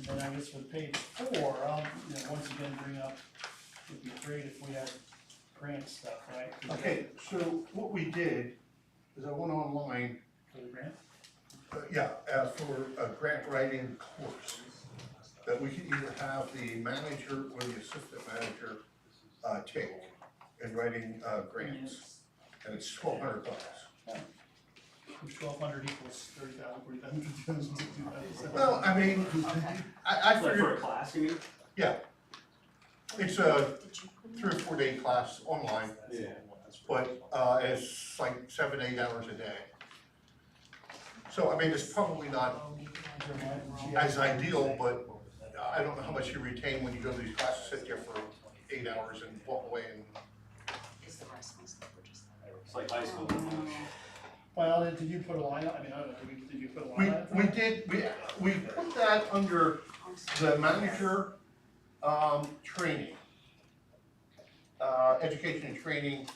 And then I guess with page 4, I'll, once again bring up, it'd be great if we had grant stuff, right? Okay, so what we did is I went online, For the grant? for a grant writing course. That we can either have the manager or the assistant manager, take in writing, grants. And it's $1,200. 1,200 equals 30,000, 40,000, 50,000. Well, I mean, I Like for figured, a class, you mean? yeah, it's a 3 or 4 day class online, Yeah. but, it's like 7, 8 hours a day. So, I mean, it's probably not as ideal, but I don't know how much you retain when you go to these classes, sit there for 8 hours and walk away and. It's like high school. Well, did you put a line up? I mean, I don't know, did you put a line up? We did, we put that under the manager, training. Education and training,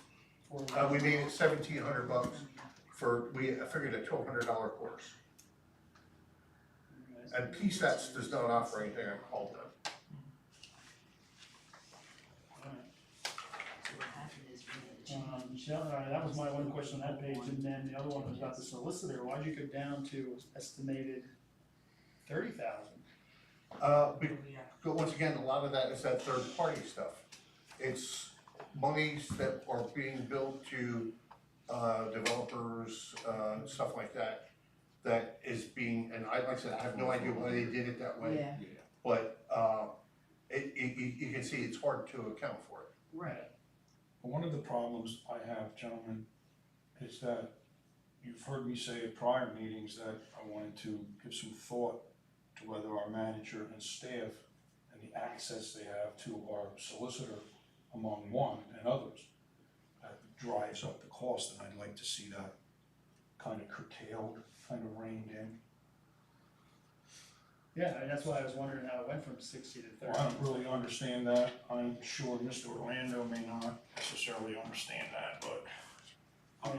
we made it $1,700 for, we figured a $1,200 course. And PSATs does not offer anything I called them. That was my one question on that page, and then the other one was about the solicitor. Why'd you go down to estimated 30,000? But once again, a lot of that is that third party stuff. It's monies that are being billed to, developers, stuff like that. That is being, and like I said, I have no idea why they did it that way. Yeah, But, you can see it's hard to account for it. Right. One of the problems I have, gentlemen, is that you've heard me say at prior meetings that I wanted to give some thought to whether our manager and staff and the access they have to our solicitor among one and others, that drives up the cost, and I'd like to see that kind of curtailed, kind of reined in. Yeah, and that's why I was wondering how it went from 60 to 30. I don't really understand that. I'm sure Mr. Orlando may not necessarily understand that, but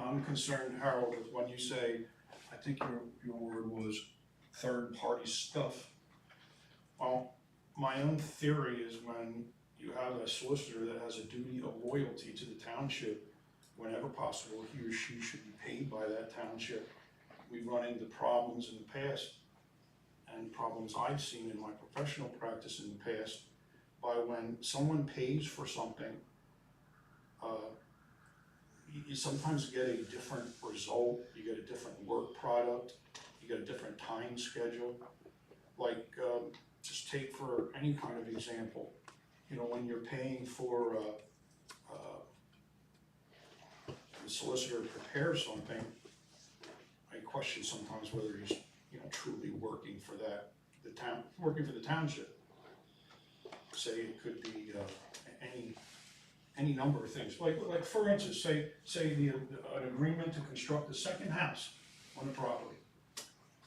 I'm concerned, Harold, with when you say, I think your word was third-party stuff. Well, my own theory is when you have a solicitor that has a duty of loyalty to the township, whenever possible, he or she should be paid by that township. We've run into problems in the past, and problems I've seen in my professional practice in the past, by when someone pays for something, you sometimes get a different result, you get a different work product, you get a different time schedule. Like, just take for any kind of example, when you're paying for the solicitor to prepare something, I question sometimes whether he's truly working for working for the township. Say it could be any number of things. Like for instance, say an agreement to construct a second house on the property.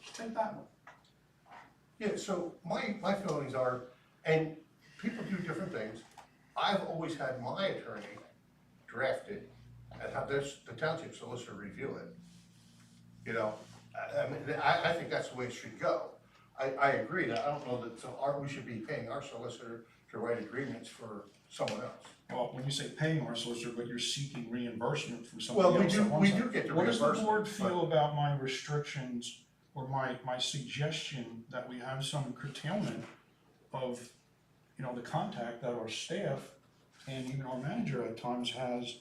Just take that one. Yeah, so my feelings are, and people do different things. I've always had my attorney draft it and have the township solicitor review it. I think that's the way it should go. I agree that I don't know that we should be paying our solicitor to write agreements for someone else. Well, when you say paying our solicitor, but you're seeking reimbursement from somebody Well, else. we do get the What does reimbursement. the board feel about my restrictions or my suggestion that we have some curtailment of, the contact that our staff and even our manager at times has,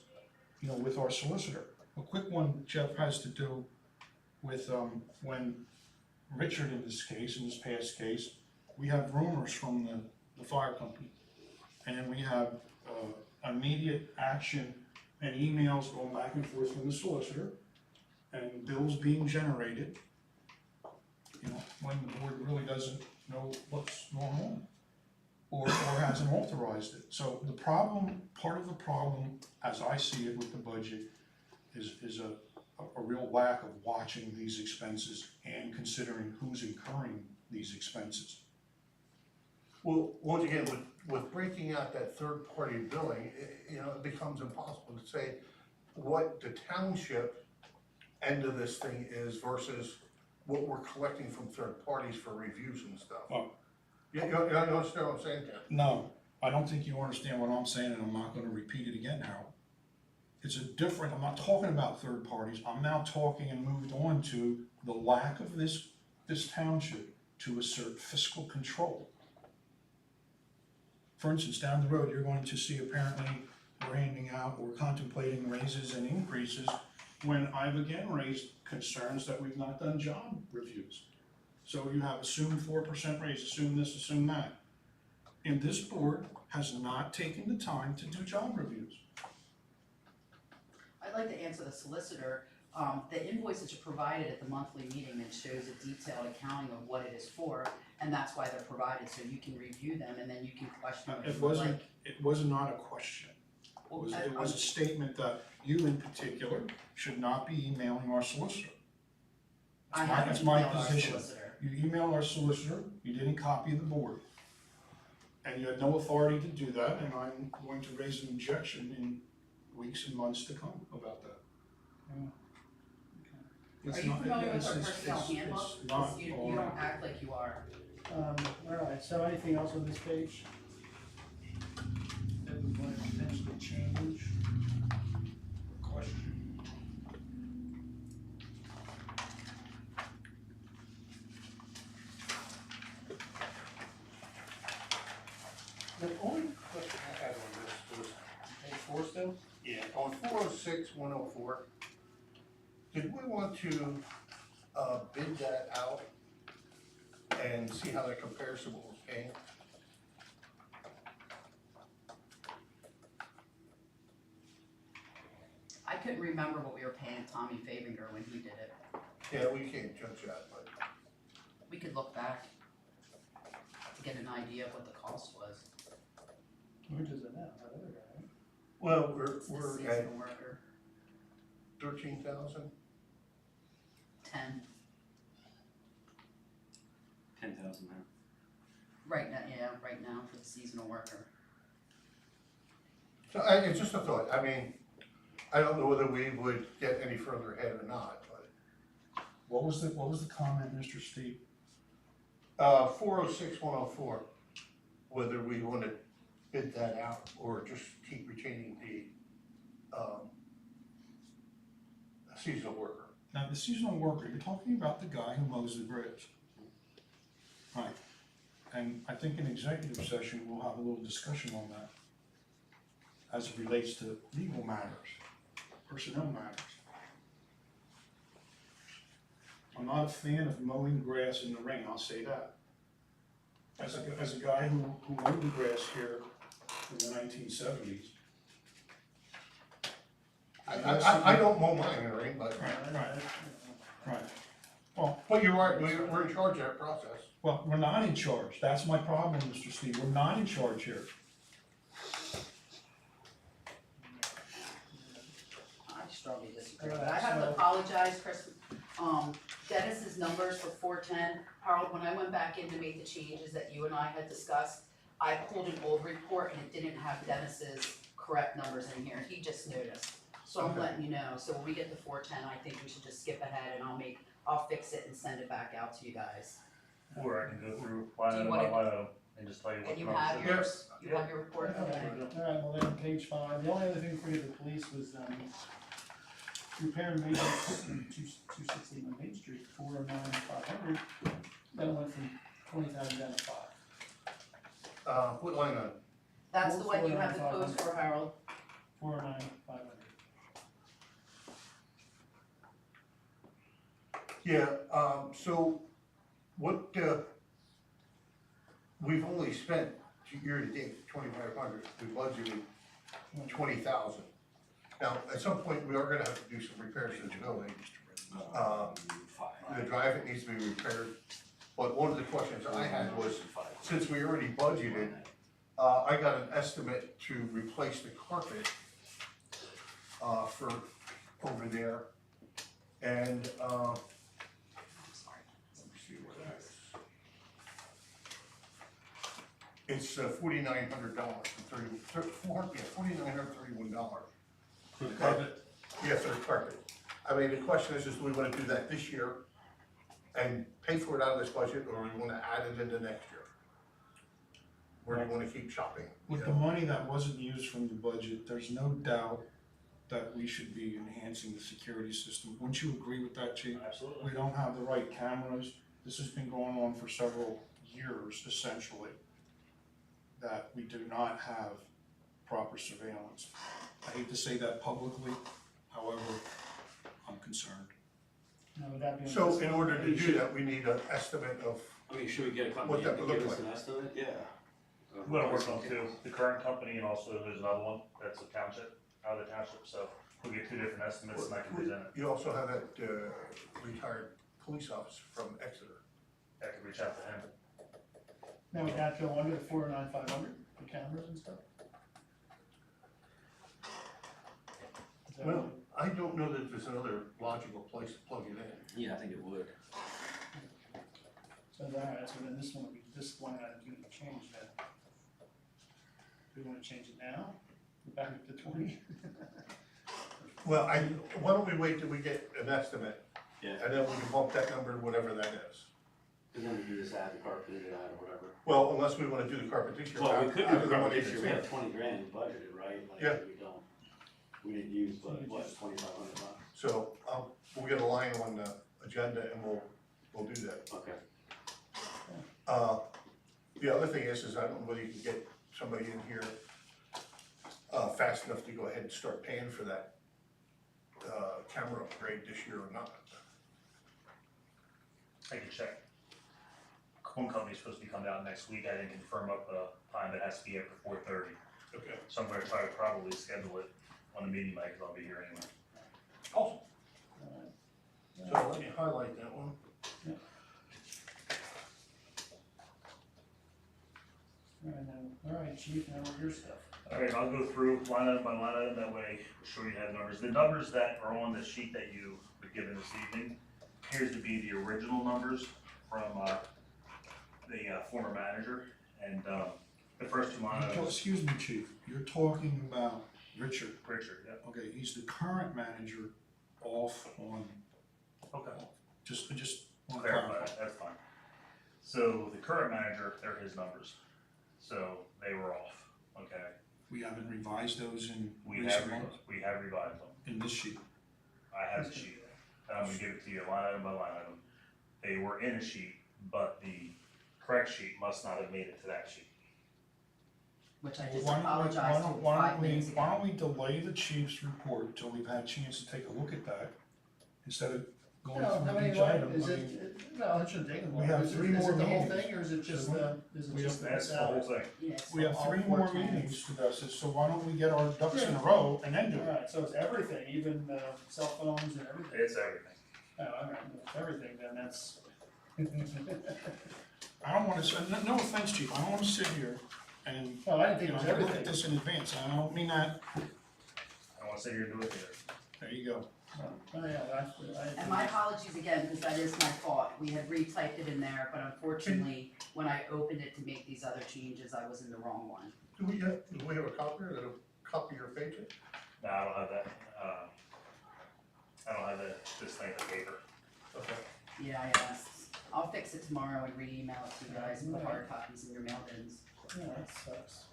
with our solicitor? A quick one, Jeff, has to do with when Richard in this past case, we have rumors from the fire company, and we have immediate action and emails going back and forth from the solicitor, and bills being generated, when the board really doesn't know what's going on, or hasn't authorized it. So the problem, part of the problem, as I see it with the budget, is a real lack of watching these expenses and considering who's incurring these expenses. Well, once again, with breaking out that third-party billing, it becomes impossible to say what the township end of this thing is versus what we're collecting from third parties for reviews and stuff. Well, You understand what I'm saying, Ken? No, I don't think you understand what I'm saying, and I'm not gonna repeat it again, Harold. It's a different, I'm not talking about third parties, I'm now talking and moved on to the lack of this township to assert fiscal control. For instance, down the road, you're going to see apparently we're handing out, we're contemplating raises and increases, when I've again raised concerns that we've not done job reviews. So you have assumed 4% raise, assume this, assume that. And this board has not taken the time to do job reviews. I'd like to answer the solicitor. The invoice that you provided at the monthly meeting that shows a detailed accounting of what it is for, and that's why they're provided, so you can review them and then you can question what you would like. It was not a question. It was a statement that you in particular should not be emailing our solicitor. I That's haven't my emailed our position. solicitor. You emailed our solicitor, you didn't copy the board. And you had no authority to do that, and I'm going to raise an objection in weeks and months to come about that. It's Are you not- familiar with our it's- personnel it's- handbook? it's not 'Cause you all don't right. act like you are. Alright, so anything else on this page? That we want to potentially change? Question. The only question I had on this was, Page 4 still? yeah, on 406-104, did we want to, bid that out and see how that compares to what we're paying? I couldn't remember what we were paying Tommy Fabinger when he did it. Yeah, we can't judge that, but, We could look back to get an idea of what the cost was. Who does it now? That other guy, right? well, It's the we're at seasonal worker, 13,000? 10, 10,000 now. right now for the seasonal worker. So it's just a thought, I mean, I don't know whether we would get any further ahead or not, but, What was the comment, Mr. Steve? 406-104, whether we want to bid that out or just keep retaining the, seasonal worker. Now, the seasonal worker, you're talking about the guy who mows the grass. Right. And I think in executive session, we'll have a little discussion on that as it relates to legal matters, personnel matters. I'm not a fan of mowing grass in the rain, I'll say that. As a guy who mowed the grass here in the 1970s. I don't mow mine in the rain, but, Right. Well, but you're right, we're in charge of that process. Well, we're not in charge. That's my problem, Mr. Steve. We're not in charge here. I strongly disagree, but I have to apologize, Chris. Dennis's numbers for 410, Harold, when I went back in to make the changes that you and I had discussed, I pulled an old report and it didn't have Dennis's correct numbers in here, he just noticed. So I'm Okay. letting you know, so when we get to 410, I think we should just skip ahead and I'll fix it and send it back out to you guys. Or I can go through line Do you item wanna- by line item and just tell you what And you the numbers have are. yours, you have your report, okay? Alright, well then, page 5, the only other thing for you, the police was, repair and maintenance, 261 Main Street, 409,500, that went from 20,000 down to 5. What line on? That's the one you have the codes for, Harold. 409,500. Yeah, so what, we've only spent year to date 2,500, we budgeted 20,000. Now, at some point, we are gonna have to do some repairs to the building. The drive, it needs to be repaired, but one of the questions I had was, since we already budgeted, I got an estimate to replace the carpet, for over there, and, I'm sorry. let me see what that is. It's $4,900, $4,931. For the carpet? Yeah, for the carpet. I mean, the question is, do we wanna do that this year and pay for it out of this budget, or we wanna add it into next year? where do you wanna keep shopping? With the money that wasn't used from the budget, there's no doubt that we should be enhancing the security system. Wouldn't you agree with that, Chief? Absolutely. We don't have the right cameras. This has been going on for several years, essentially, that we do not have proper surveillance. I hate to say that publicly, however, I'm concerned. Now, would that be? So in order to do that, we need an estimate of, I mean, should we get a What company that to would give look us an estimate? Yeah. We're gonna work on two, the current company and also there's another one, that's a township, out of the township, so we'll get two different estimates and I can present it. you also have that retired police officer from Exeter. I can reach out to him. Now, would that go under the 409,500 for cameras and stuff? Is that Well, I don't know that there's another logical place to plug it in. Yeah, I think it would. So alright, so then this one, this one item's gonna be changed then. Do we wanna change it now? Go back up to 20? Well, why don't we wait till we get an estimate, Yeah. and then we can bump that number to whatever that is. And then we can just add the carpet to that or whatever. Well, unless we wanna do the carpet this year. Well, we could I do don't the know carpet what this it year, we is. have 20 grand budgeted, right? Like, Yeah. We didn't use, but what, 2,500 bucks? So, we'll get a line on the agenda and we'll do that. Okay. The other thing is I don't know whether you can get somebody in here, fast enough to go ahead and start paying for that, camera upgrade this year or not. I can check. One company's supposed to be coming out next week, I didn't confirm up a time that has to be after 4:30. Okay. So I'm gonna try to probably schedule it on the meeting night, cause I'll be here anyway. Awesome. Alright. So let me highlight that one. Alright, chief, now what your stuff? Alright, I'll go through line item by line item, that way we'll show you have numbers. The numbers that are on the sheet that you were given this evening appears to be the original numbers from, the former manager, and, the first two line items. Excuse me, Chief, you're talking about Richard. Richard, yeah, Okay, he's the current manager off on, okay. just want to Clarify clarify. that, that's fine. So the current manager, they're his numbers, so they were off, okay? We haven't revised those in We recent have, months we have revised them. in this sheet. I have the sheet, and I'm gonna give it to you line item by line item. They were in a sheet, but the correct sheet must not have made it to that sheet. Which I Well, just why don't we- apologized for 5 minutes Why ago. don't we delay the chief's report until we've had a chance to take a look at that, instead of going No, how through many, each item? is I it, mean, no, it shouldn't take them long. We have Is it- 3 more Is it the whole meetings. thing, or is it just So the, is it we just the That's the whole salary? thing. Yes, We have all 3 more 4 meetings to discuss it, so why don't we get our ducks in a row and then do it? Alright, so it's everything, even, cell phones and everything? It's everything. Oh, alright, if it's everything, then that's. I don't wanna, no offense, chief, I don't wanna sit here and, Oh, I didn't think you it know, was look at everything. this in advance, I don't mean that, I don't wanna sit here and do it either. there you go. Oh, yeah, And my apologies again, because that is my fault. We had retyped it in there, but unfortunately, when I opened it to make these other changes, I was in the wrong one. Do we have a copier that'll copy your pages? No, I don't have that, I don't have this thing of paper. Okay. Yeah, I'll fix it tomorrow and re-email it to you guys and put hard copies in your mail bins. Yeah, that sucks.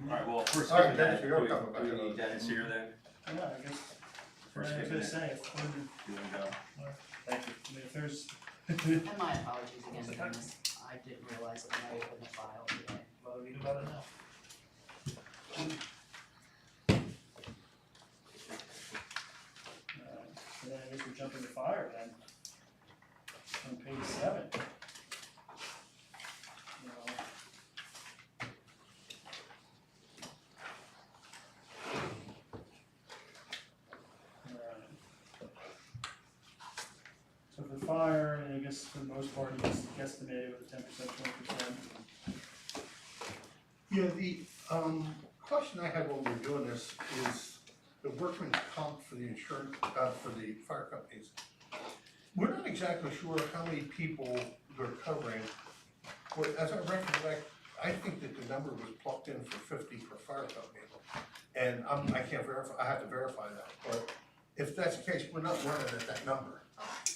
Alright, well, if we're All right, skipping Dennis, that, you're do coming back we in. need Dennis here then? Yeah, I guess, I We're was skipping gonna it. say, if, Do we go? Thank you. I mean, if there's, And my apologies again, Dennis. I didn't realize it when I opened the file today. well, we do about it now. So then I guess we're jumping to fire then. On page 7. You know. Alright. So for fire, I guess for the most part, it's guesstimated with 10%, 20%. Yeah, the, question I had when we were doing this is the workman's comp for the insurance, for the fire companies. We're not exactly sure how many people they're covering. Well, as I recollect, I think that the number was plucked in for 50 per fire company. And I can't verify, I have to verify that, but if that's the case, we're not running at that number.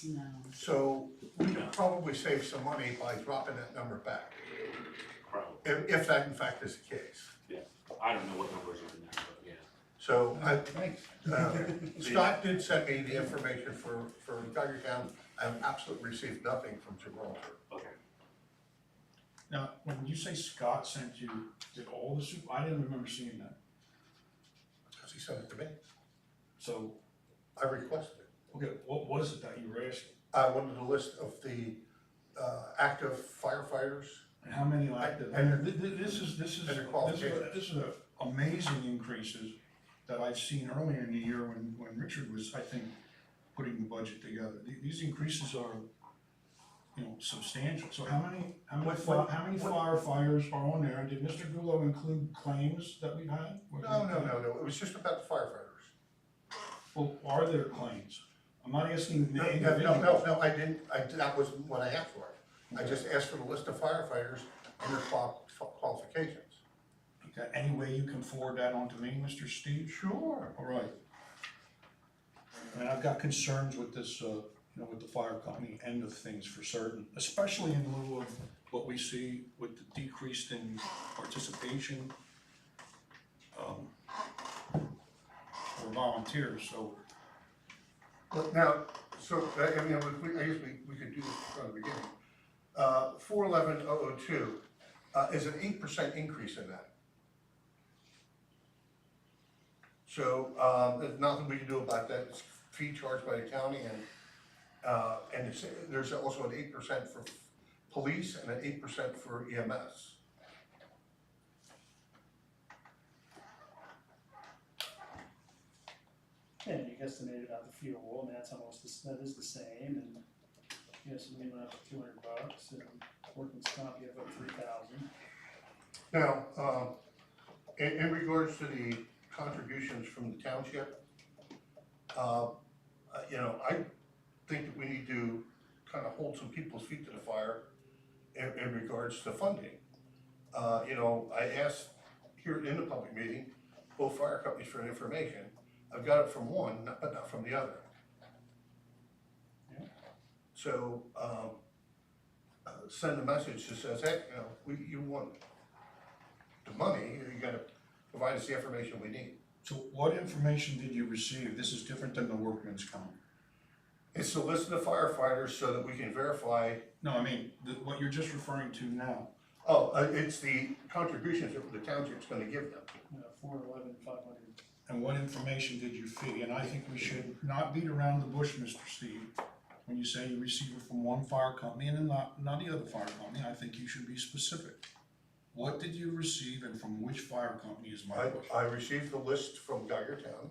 No. So we could probably save some money by dropping that number back. Probably. if that in fact is the case. I don't know what numbers are in there, but yeah. So, Thanks. Scott did send me the information for Geigertown. I have absolutely received nothing from Gibraltar. Okay. Now, when you say Scott sent you, did all the I didn't remember seeing that. Because he sent it to me. So, I requested it. okay, what was it that you were asking? I wanted a list of the active firefighters. And how many active? And- This is and their qualifications. this is amazing increases that I've seen earlier in the year when Richard was, I think, putting the budget together. These increases are, substantial. So how many firefighters are on there? Did Mr. Gullo include claims that we've had? No, it was just about the firefighters. Well, are there claims? I'm not asking the No, individual. no, I didn't, that was what I asked for. I just asked for the list of firefighters and their qualifications. Okay, any way you can forward that on to me, Mr. Steve? Sure. All right. I mean, I've got concerns with this, with the fire company end of things for certain, especially in lieu of what we see with the decrease in participation for volunteers, so. But now, so, I guess we could do this from the beginning. 411,002 is an 8% increase in that. So, there's nothing we can do about that. It's fee charged by the county and there's also an 8% for police and an 8% for EMS. Yeah, and you guesstimated about the fuel, and that's almost, that is the same, and, so we went up to $200, and workman's comp, you have about 3,000. Now, in regards to the contributions from the township, I think that we need to kind of hold some people's feet to the fire in regards to funding. I asked here in the public meeting, both fire companies for information. I've got it from one, but not from the other. Yeah. So, send a message that says, hey, you want the money, you gotta provide us the information we need. So what information did you receive? This is different than the workman's comp. It's the list of the firefighters so that we can verify. No, I mean, what you're just referring to now. Oh, it's the contributions that the township's gonna give them. 411,500. And what information did you feed? And I think we should not beat around the bush, Mr. Steve. When you say you receive it from one fire company and then not the other fire company, I think you should be specific. What did you receive and from which fire company is my question? I received the list from Geigertown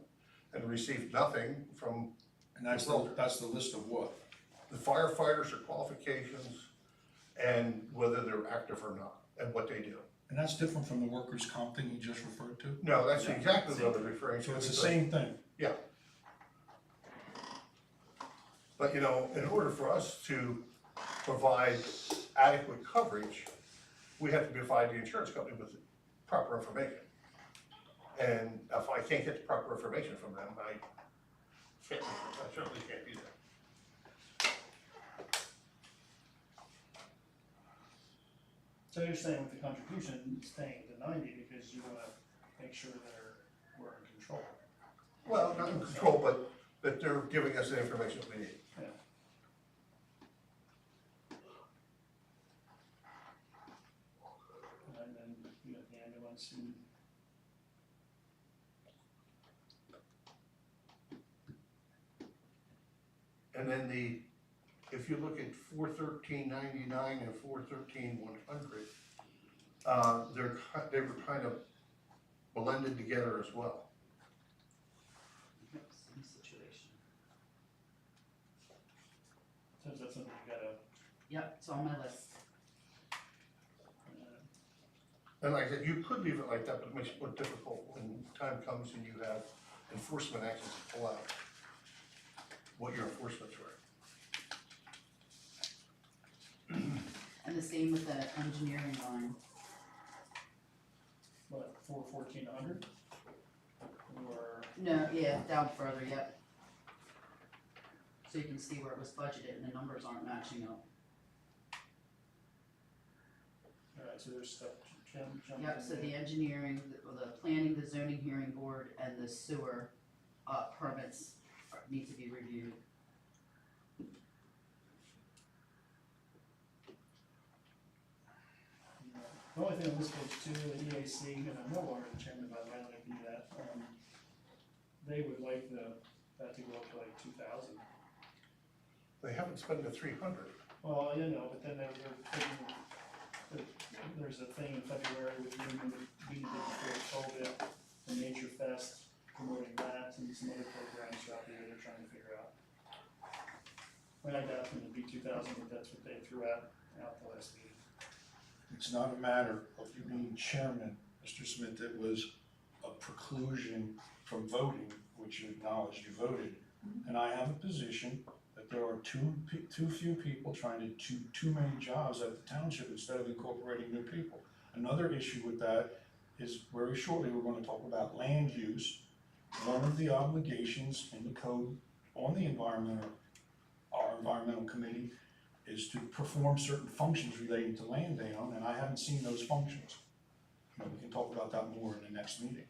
and received nothing from And that's the list of what? the firefighters, their qualifications, and whether they're active or not, and what they do. And that's different from the workers' comp thing you just referred to? No, that's exactly what I was referring to. So it's the same thing? Yeah. But, in order for us to provide adequate coverage, we have to provide the insurance company with the proper information. And if I can't get the proper information from them, I certainly can't do that. So you're saying with the contribution, staying to 90 because you wanna make sure that we're in control. Well, not in control, but that they're giving us the information we need. Yeah. And then you got the ambulance and. And then if you look at 413.99 and 413.100, they were kind of blended together as well. Yep, same situation. So is that something you gotta, Yep, it's on my list. And like I said, you could leave it like that, but it makes it more difficult when time comes and you have enforcement actions to pull out what your enforcement's were. And the same with the engineering line. what, 1400? Or, No, yeah, down further, yep. So you can see where it was budgeted and the numbers aren't matching up. alright, Right, so there's stuff jumping in Yep, so the there. engineering, the planning, the zoning hearing board, and the sewer, permits need to be reviewed. The only thing on this page too, the EAC, and I'm no longer the chairman, but I don't like to do that, they would like that to go up to like 2,000. They haven't spent the 300. Well, you know, but then they're taking, there's a thing in February with Union that we did before COVID, the Nature Fest, promoting that, and some other programs throughout the year they're trying to figure out. When I got them to be 2,000, but that's what they threw out the last meeting. It's not a matter of you being chairman, Mr. Smith, it was a preclusion from voting, which you acknowledged you voted. And I have a position that there are too few people trying to do too many jobs at the township instead of incorporating new people. Another issue with that is very shortly, we're gonna talk about land use. One of the obligations in the code on the our environmental committee is to perform certain functions relating to land down, and I haven't seen those functions. You know, we can talk about that more in the next meeting.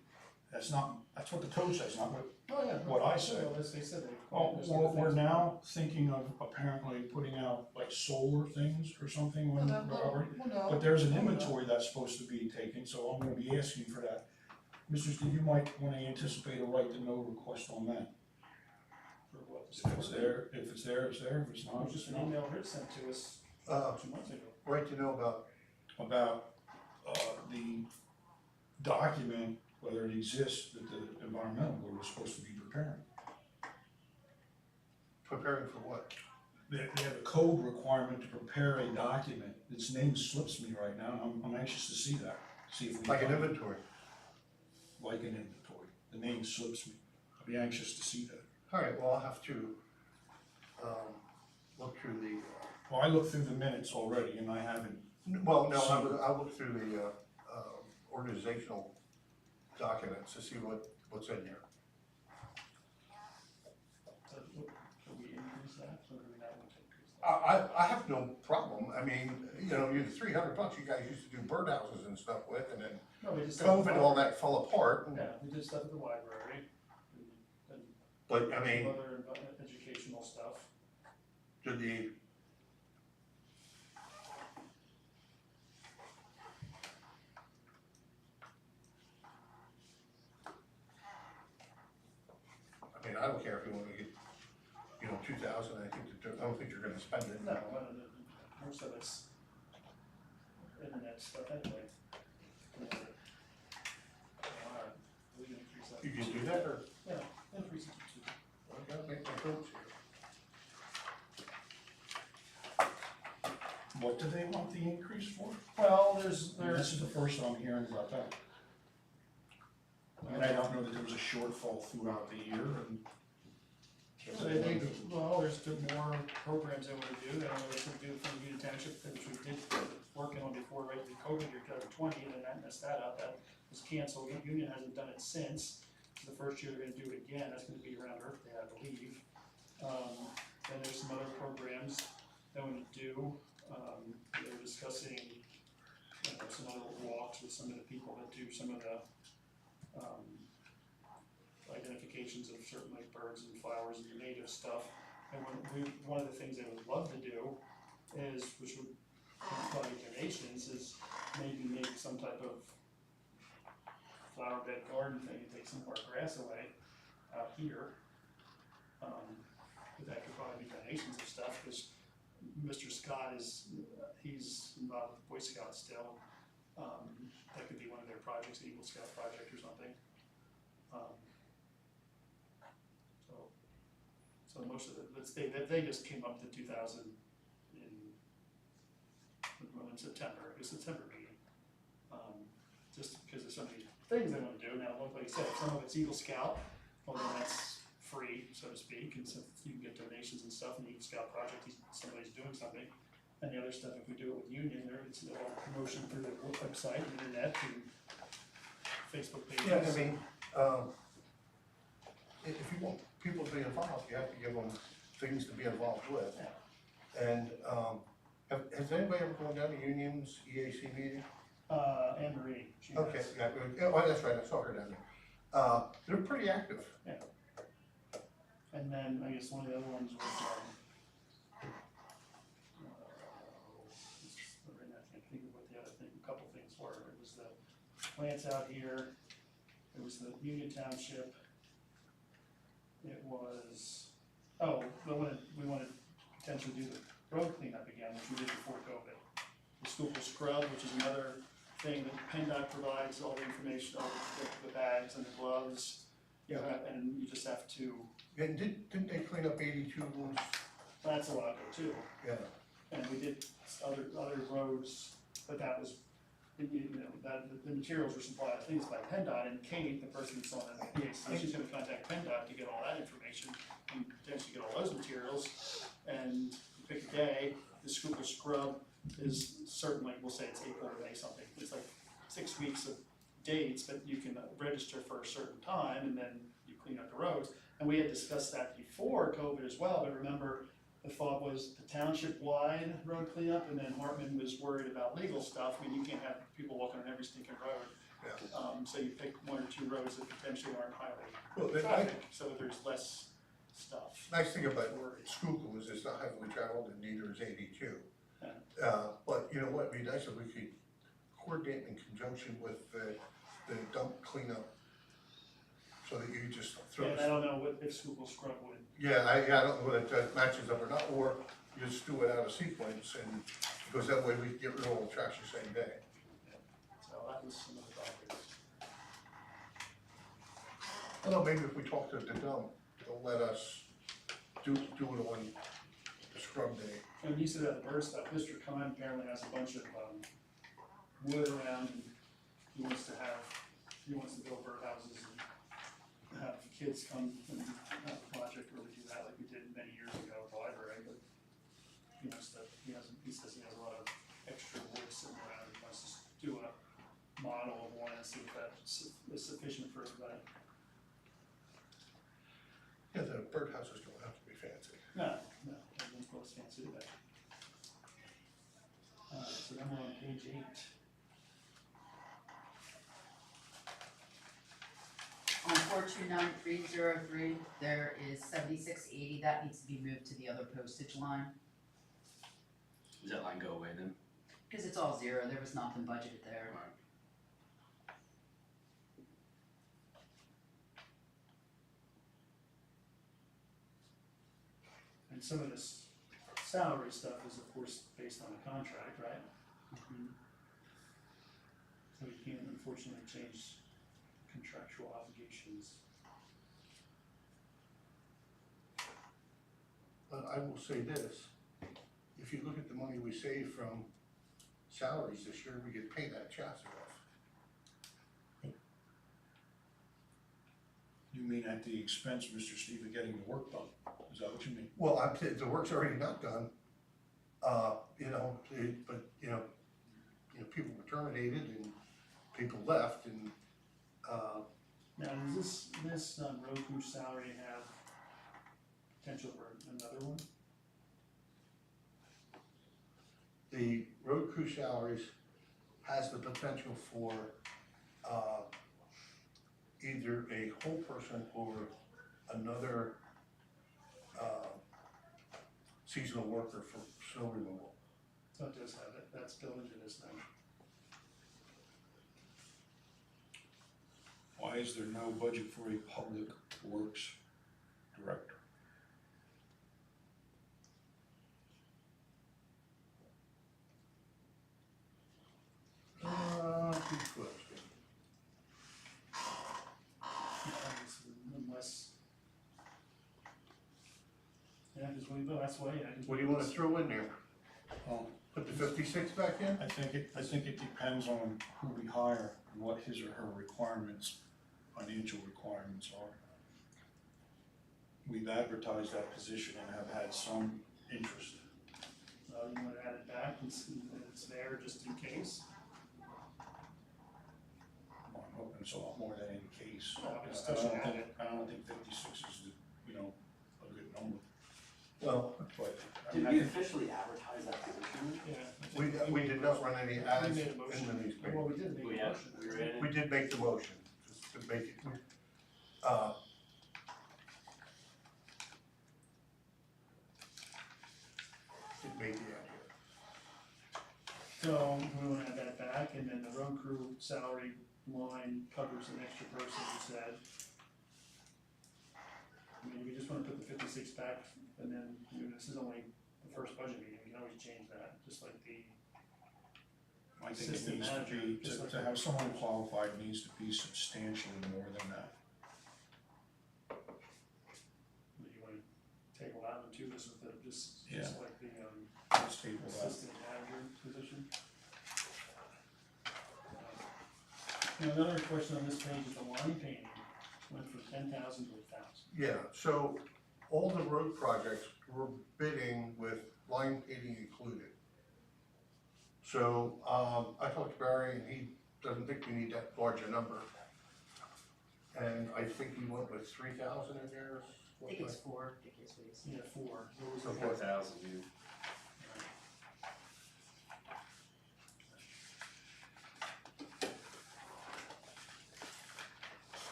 That's what the code says, not what, Oh, yeah. what I said. Well, as they said, they. Oh, we're now thinking of apparently putting out like solar things or something when, but there's an inventory that's supposed to be taken, so I'm gonna be asking for that. Mr. Steve, you might wanna anticipate a right to know request on that. For what? If it's there, it's there, if it's not, Just it's an not. email Rich sent to us 2 months ago. Right to know about, About, the document, whether it exists, that the environmental board was supposed to be preparing. preparing for what? They have a code requirement to prepare a document, its name slips me right now, and I'm anxious to see that, see if we. Like an inventory. Like an inventory, the name slips me, I'd be anxious to see that. All right, well, I'll have to, look through the, Well, I looked through the minutes already, and I haven't, well, no, I'll look through the, organizational documents to see what's in there. So, should we increase that, or do we not want to increase that? I have no problem, I mean, you know, you $300 you guys used to do birdhouses and stuff with, and then No, we just. COVID, all that fell apart, and- Yeah, we did stuff at the library, and but I mean, some other educational stuff. did the, I mean, I don't care if you wanna get, you know, 2,000, I don't think you're gonna spend it. No, most of it's internet stuff anyway. We can increase that. You can do that, or, Yeah, increase it to 2. I gotta make my votes here. what do they want the increase for? Well, This is the first I'm hearing about that. And I don't know that there was a shortfall throughout the year, and. Well, there's more programs they want to do, they want to do from Union Township, which we did working on before, right, the COVID year, 2020, and then that messed that up, that was canceled, Union hasn't done it since. So the first year they're gonna do it again, that's gonna be around Earth Day, I believe. Then there's some other programs they want to do, they're discussing, some other walks with some of the people that do some of the, identifications of certain like birds and flowers and native stuff. And one of the things they would love to do is, which would imply donations, is maybe make some type of flower bed garden thing and take some of our grass away out here. But that could probably be donations of stuff, because Mr. Scott he's involved with Boy Scouts still. That could be one of their projects, the Eagle Scout project or something. So most of they just came up to 2,000 in September, it was September meeting. Just because of so many things they want to do. Now, like I said, some of it's Eagle Scout, well then that's free, so to speak, and so you can get donations and stuff in the Eagle Scout project, somebody's doing something. And the other stuff, if we do it with Union, it's all promotion through the website, internet, and Facebook pages. Yeah, I mean, if you want people to be involved, you have to give them things to be involved with. Yeah. And, Has anybody ever gone down to Union's EAC meeting? Anne Marie, she has. Okay, yeah, oh, that's right, I saw her down there. They're pretty active. And then, I guess one of the other ones was, I can't think of what the other thing, a couple things were. It was the plants out here, it was the Union Township. It was, we wanted to potentially do the road cleanup again, which we did before COVID. The Schuylkill Scrub, which is another thing that PennDOT provides all the information, all the bags and the gloves. Yeah. And you just have to, And didn't they clean up 82 ones? that's a while ago too. Yeah. And we did other roads, but that was, the materials were supplied, I think it's by PennDOT, and Kate, the person that's on the EAC, she's gonna contact PennDOT to get all that information and potentially get all those materials. And pick a day, the Schuylkill Scrub is certainly, we'll say it's April or May something, it's like 6 weeks of dates, but you can register for a certain time and then you clean up the roads. And we had discussed that before COVID as well, but remember, the thought was the township-wide road cleanup, and then Hartman was worried about legal stuff. I mean, you can't have people walking on every stinking road. Yeah. So you pick 1 or 2 roads that potentially aren't Well, highly the traffic, so that there's less stuff. nice thing about Worried. Schuylkill is it's not heavily traveled and neither is 82. Yeah. But you know what, it'd be nice if we could coordinate in conjunction with the dump cleanup so that you could just throw. And I don't know if Schuylkill Scrub would. Yeah, I don't know whether it matches up or not, or you just do it out of sequence and, because that way we can get rid of all the trash the same day. So that was some of the topics. I don't know, maybe if we talk to the dump, they'll let us do it on the scrub day. And you said that the bird stuff, Mr. Khan apparently has a bunch of wood around, and he wants to build birdhouses and have kids come and have a project where we do that like we did many years ago at the library, but he says he has a lot of extra wood sitting around, he wants to do a model of one and see if that is sufficient for everybody. Yeah, the birdhouses don't have to be fancy. No, everyone's close fancy to that. So then we're on page 8. On 429303, there is 7680, that needs to be moved to the other postage line, Does that line go away then? because it's all zero, there was nothing budgeted there. Alright. And some of this salary stuff is of course based on a contract, right? So you can't unfortunately change contractual obligations. But I will say this, if you look at the money we save from salaries this year, we get paid that chassis off. You mean at the expense, Mr. Steve, of getting the work done? Is that what you mean? Well, the work's already not done, but people were terminated and people left and, Now, does this road crew salary have potential for another one? the road crew salaries has the potential for, either a whole person or another, seasonal worker for snow removal. So it does have it, that's built into this thing. Why is there no budget for a public works director? Good question. Unless. Yeah, because that's why, yeah. What do you wanna throw in there? Well, Put the 56 back in? I think it depends on who we hire and what his or her requirements, financial requirements are. We've advertised that position and have had some interest. You wanna add it back, it's there just in case. I'm hoping it's a lot more than in case. Well, but still should add it. I don't think 56 is a good number. Well, but. I Did mean, I we think- officially advertise that position? Yeah. we did not run any ads We made a in motion. the Well, newspaper. we did make We a had, motion. we ran We it, did make the motion, just to make it, uh, it made the idea. So we wanna add that back, and then the road crew salary line covers an extra person, you said. I mean, we just wanna put the 56 back, and then, this is only the first budget meeting, we can always change that, just like the, I think it Assistant needs to manager, be, just like to have someone qualified needs to be substantially more than that. you wanna table out and do this with the, just Yeah. like the, Let's table that. assistant manager position. Now, another question on this page is the line painting, went from 10,000 to 1,000. Yeah, so all the road projects we're bidding with line painting included. So, I talked to Barry and he doesn't think we need that large a number. And I think he went with 3,000 in there. I think it's 4, I think it's what he said. Yeah, 4. What was So it? 4,000, yeah.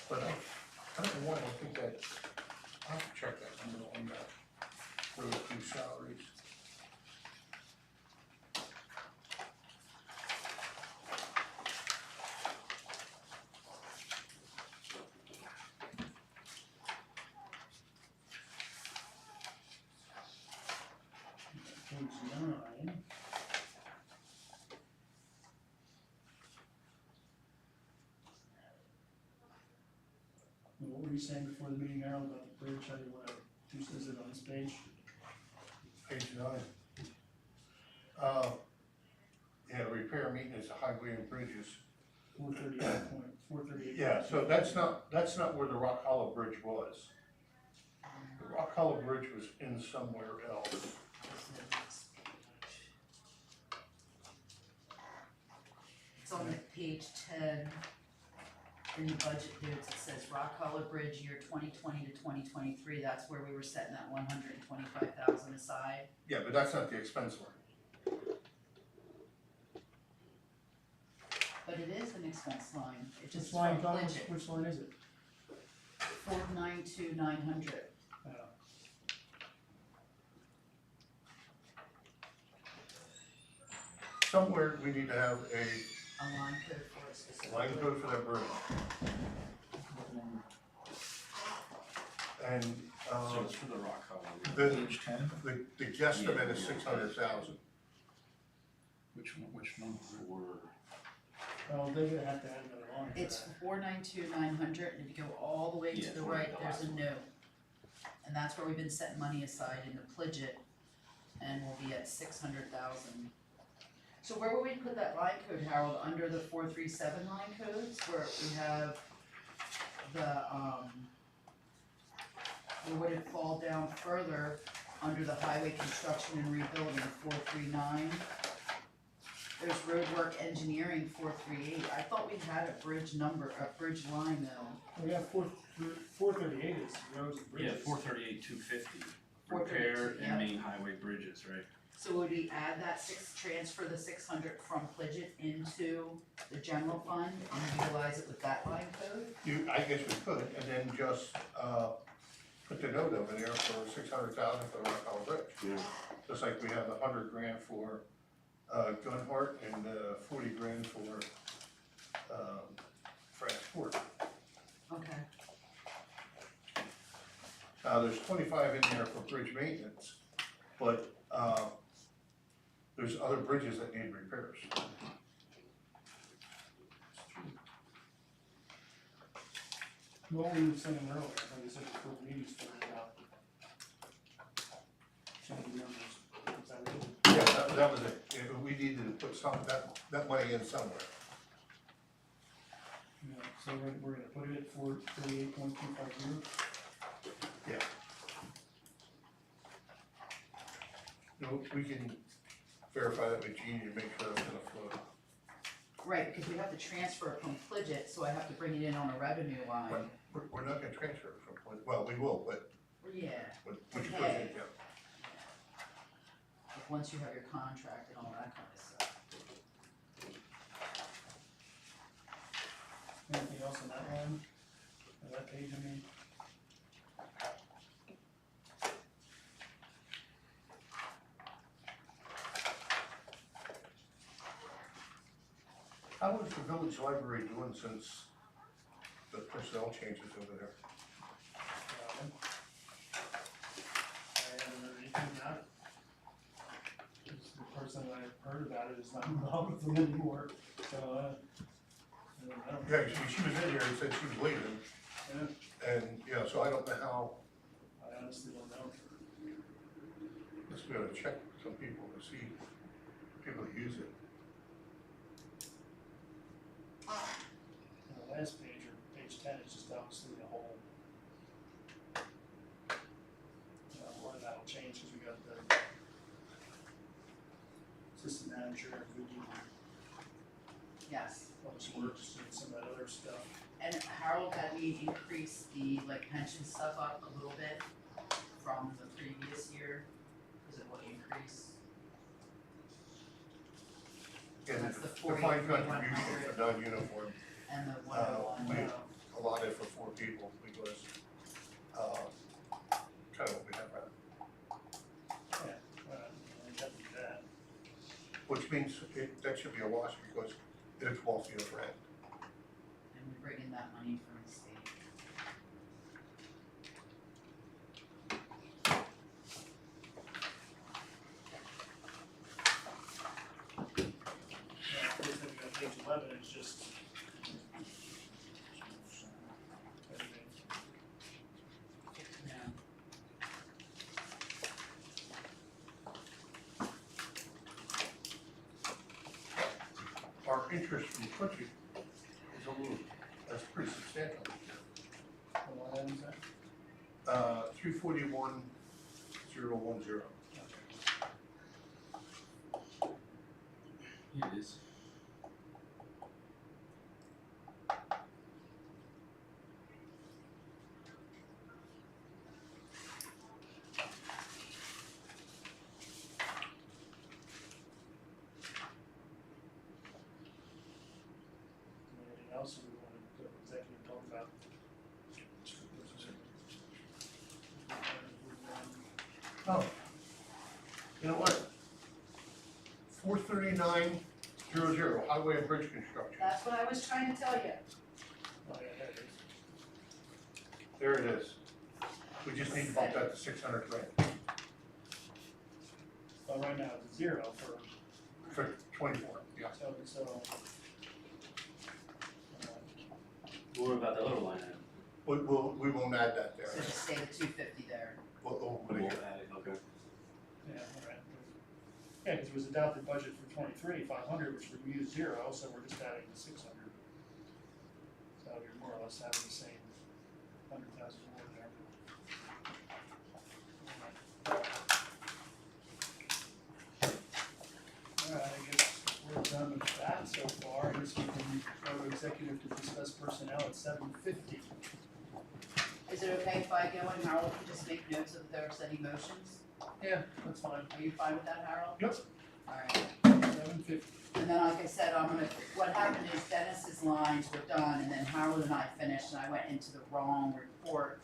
But I don't know why I think that, I'll have to check that number on that, road crew salaries. Page 9. What were you saying before the meeting, Harold, about the bridge, how do you wanna do, is it on this page? Page 9. Yeah, repair maintenance of highway and bridges. 438. Yeah, so that's not where the Rock Hollow Bridge was. The Rock Hollow Bridge was in somewhere else. It's on page 10 in the budget notes, it says Rock Hollow Bridge year 2020 to 2023, that's where we were setting that 125,000 aside. Yeah, but that's not the expense line. But it is an expense line, it just Which line, from Tom, Bridget, which line is it? 492,900. Somewhere we need to have a A line code for it specifically. line code for that bridge. And, So it's for the Rock Hollow. the, Page 10, the guesstimate is 600,000. which number? Oh, they're gonna have to add another line for It's that. 492,900, and if you go all the way Yeah, to the it's right, the there's a last note. And that's where we've been setting money aside in the Pledget, and we'll be at 600,000. So where would we put that line code, Harold, under the 437 line codes, where we have the, or would it fall down further under the highway construction and rebuilding, 439? There's roadwork engineering, 438, I thought we had a bridge number, a bridge line though. We have 438 is roads and Yeah, bridges. 438, 250. 438, Repair yeah. and main highway bridges, right? So would we add that transfer the 600 from Pledget into the general fund and utilize it with that line code? I guess we could, and then just, put the note over there for 600,000 for the Rock Hollow Bridge. Yeah. Just like we have the 100 grand for, Gunhart and, 40 grand for, France Ford. Okay. There's 25 in there for bridge maintenance, but, there's other bridges that need repairs. What we were saying earlier, like I said, before the meeting started about changing numbers, is that what it is? Yeah, that was it. Yeah, we needed to put that money in somewhere. Yeah, so we're gonna put it at 438.250. Yeah. No, we can verify that with Jeannie to make sure it's gonna flow. Right, because we have to transfer it from Pledget, so I have to bring it in on a revenue line. But we're not gonna transfer it from, well, we will, but Yeah, which Okay. project, yeah. once you have your contract and all that kind of stuff. Anything else on that one, or that page, I mean? How is the village library doing since the personnel changes over there? I haven't heard anything about it. Just the person that I heard about it is not involved with them anymore, so, I don't know. Yeah, she was in here and said she was leaving, Yeah, and, yeah, so I don't know how, I honestly don't know. let's be able to check some people to see people that use it. And the last page, or page 10, is just obviously the whole. More of that'll change, because we got the assistant manager, who do Yes. public works, and some of that other stuff. And Harold had me increase the like pension stuff up a little bit from the previous year, because it would increase. And That's the defined 43,100. contribution for non-uniform, And the 101. we allotted for 4 people because, kind of what we have right now. Yeah, we have to do that. Which means that should be a wash because it's wealthy of rent. And we bring in that money from the state. Yeah, first thing we got page 11, it's just. Everything. Yeah. Our interest from Township is a little, that's pretty substantial. What line is that? 341,010. It is. Anything else we want to go executive talk about? Oh, you know what? 439,000, highway and bridge construction. That's what I was trying to tell you. Oh, yeah, there it is. There it is. We just need to bump that to 600 grand Well, right now it's 0 for 24, yeah. so. What about the other line item? We won't add that there. So just stay the 250 there. We'll We'll make add it. it, okay. Yeah, all right. Yeah, because it was adopted budget for 23, 500, which we used 0, so we're just adding the 600. So you're more or less having the same 100,000 more there. All right, I guess we're done with that so far. I guess we can go to executive to discuss personnel at 7:50. Is it okay if I go and Harold can just make notes if there's any motions? Yeah, that's fine. Are you fine with that, Harold? Yep. Alright, 7:50. and then like I said, what happened is Dennis's lines were done, and then Harold and I finished, and I went into the wrong report.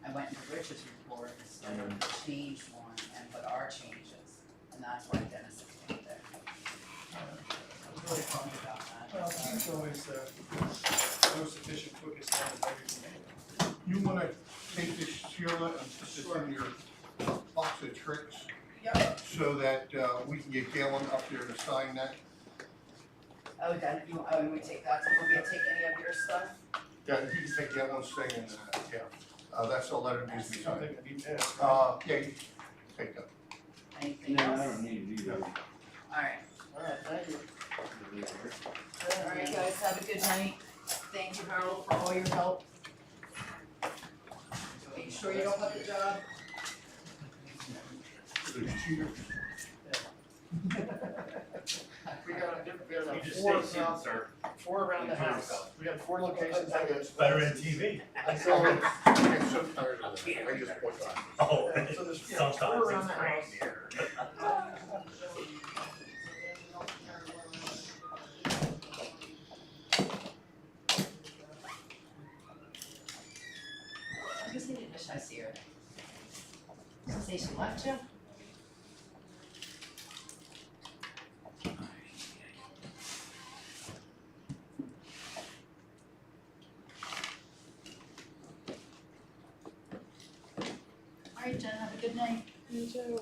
I went into Rich's report instead of the changed one, and put our changes, and that's why Dennis is right there. I was really bummed about that. Well, it's always the most efficient, quickest way of everything anyway. You wanna take this, Sheila, and put this in your box of tricks Yep. so that we can get Galen up there to sign that? Oh, then, you would take that, so you want me to take any of your stuff? Yeah, you can take Galen's thing and, yeah, that's the letter needs to be Something signed. that he passed, right? Yeah, you can take that. Anything No, else? I don't need to do that. Alright, All right, thank you. alright guys, have a good night. Thank you, Harold, for all your help. Are you sure you don't want the job? The cheater. We got You just four stay around, seated, sir. four around the house. We got 4 locations. TV. So I get so tired of that, I just want to. Oh, So there's, 4 around the house. say she left you? All right, Jen, have a good night. You too.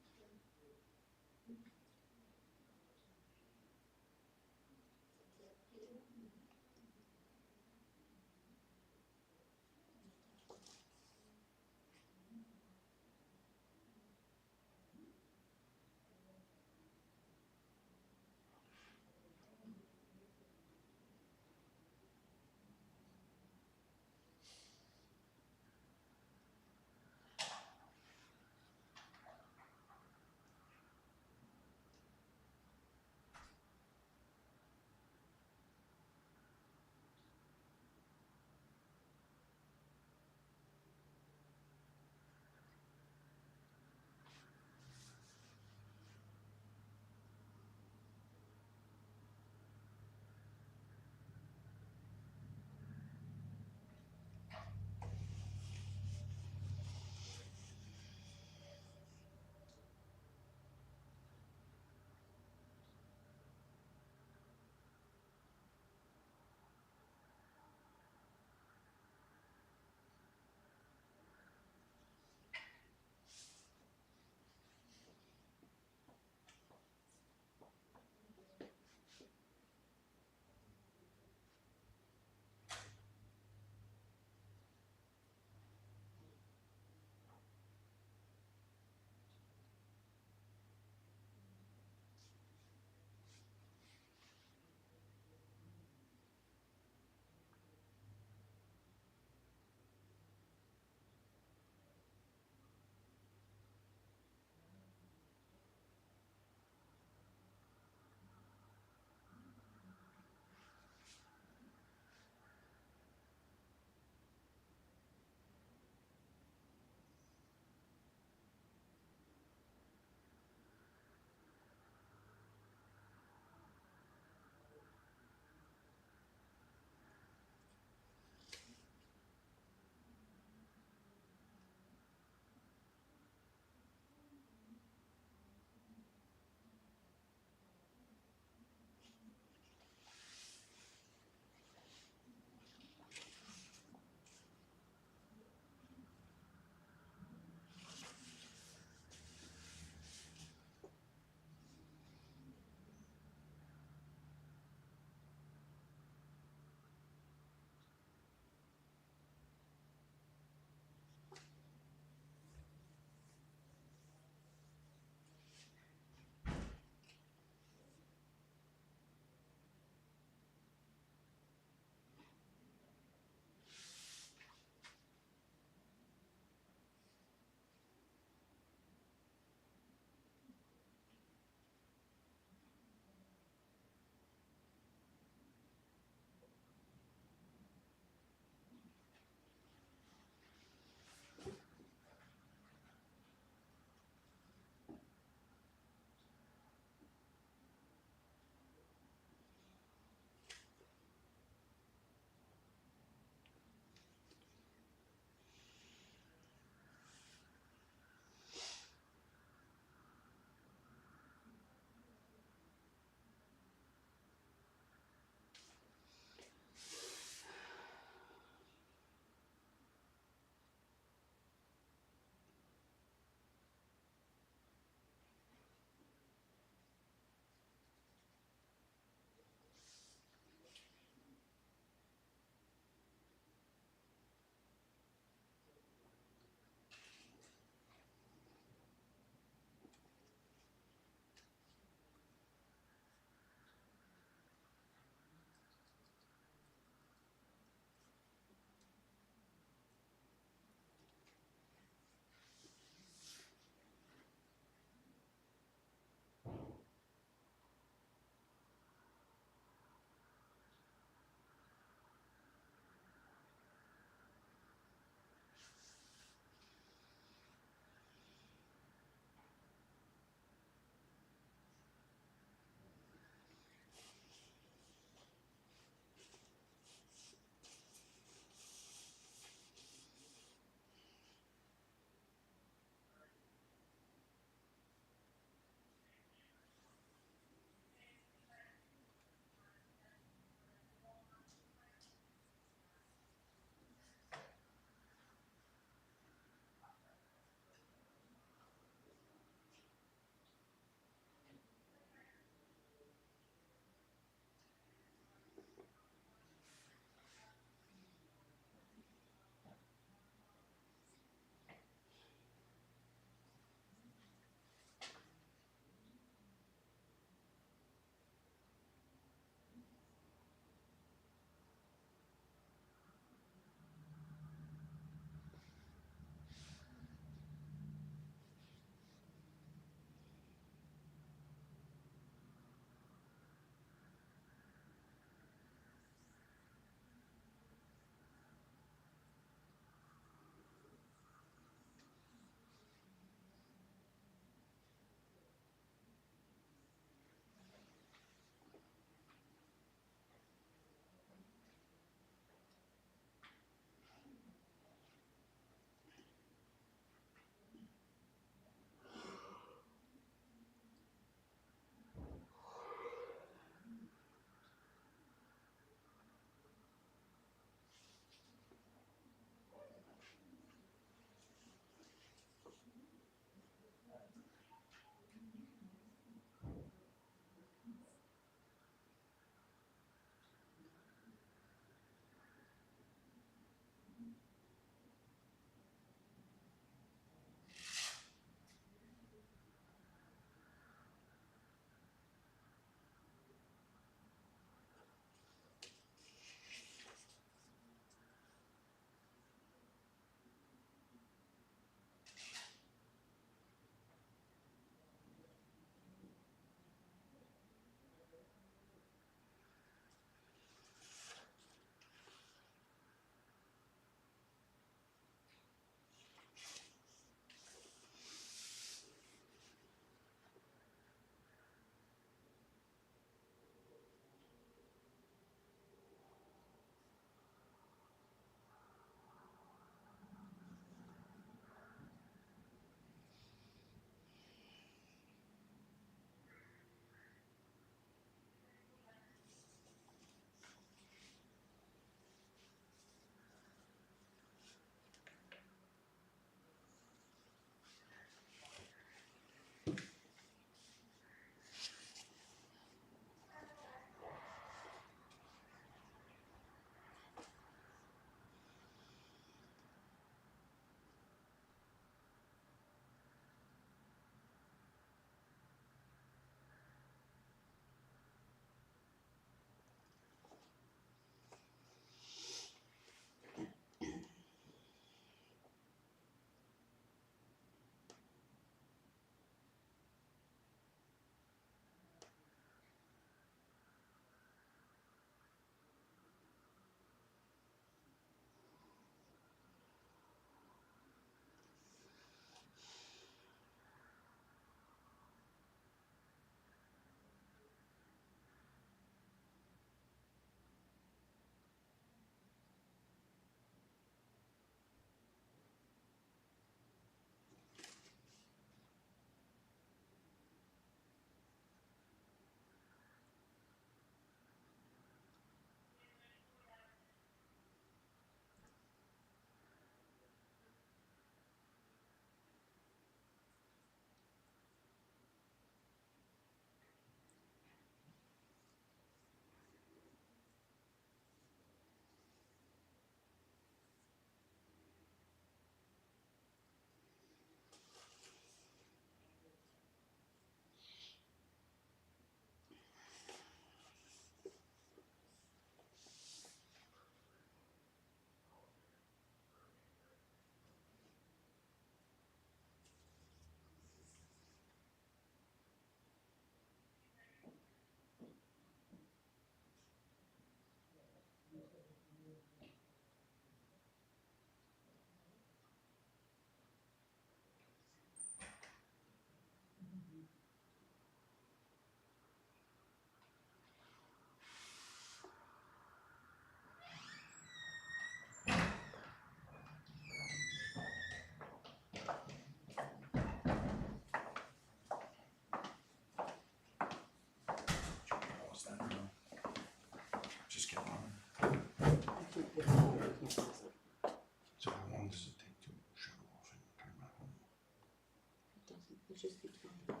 just keep going.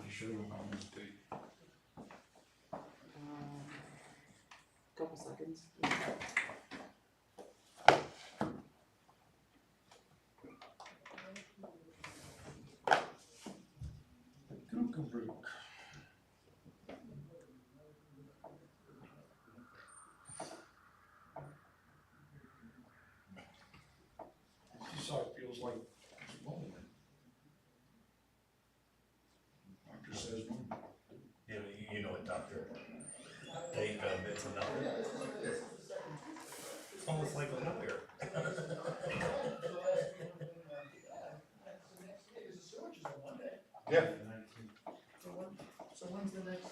You should have on this date. Couple seconds. Kookaburok. This side feels like it's rolling. Doctor says no. You know what Dr. Dave mentioned out there? It's almost like a lawyer. Yeah. So when's the next,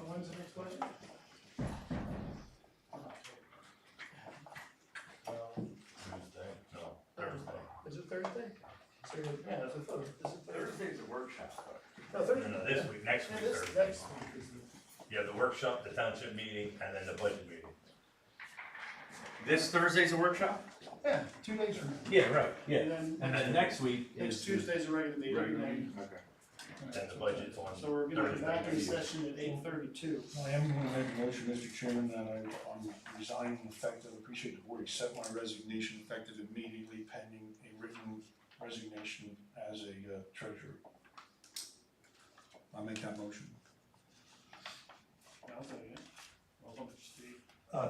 when's the next budget? Tuesday, no, Thursday. Is it Thursday? So, yeah, it's a Thursday, is it Thursday? Thursday's a workshop. No, Thursday. No, this week, next week, Yeah, this Thursday. next week is the. You have the workshop, the township meeting, and then the budget meeting. This Thursday's a workshop? Yeah, 2 days from now. Yeah, right, And And then next week next is. Tuesday's a regular meeting, Regular and meeting, okay. And the budget's on so we're gonna be back in Thursday. session at 8:32. I am gonna make a motion, Mr. Chairman, that I'm resigning effective, appreciate the board accept my resignation effective immediately pending a written resignation as a treasurer. I'll make that motion. I'll take it. Welcome, Mr. Steve.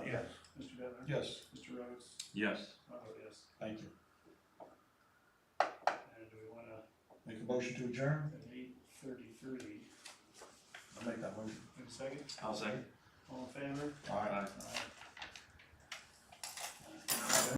Yes. Mr. Devon. Yes, Mr. Rhodes. Yes. Oh, yes. thank you. And do we wanna, Make a motion to adjourn? at 8:33, I'll make that motion. in a second, I'll second. all in favor? All right. Aye.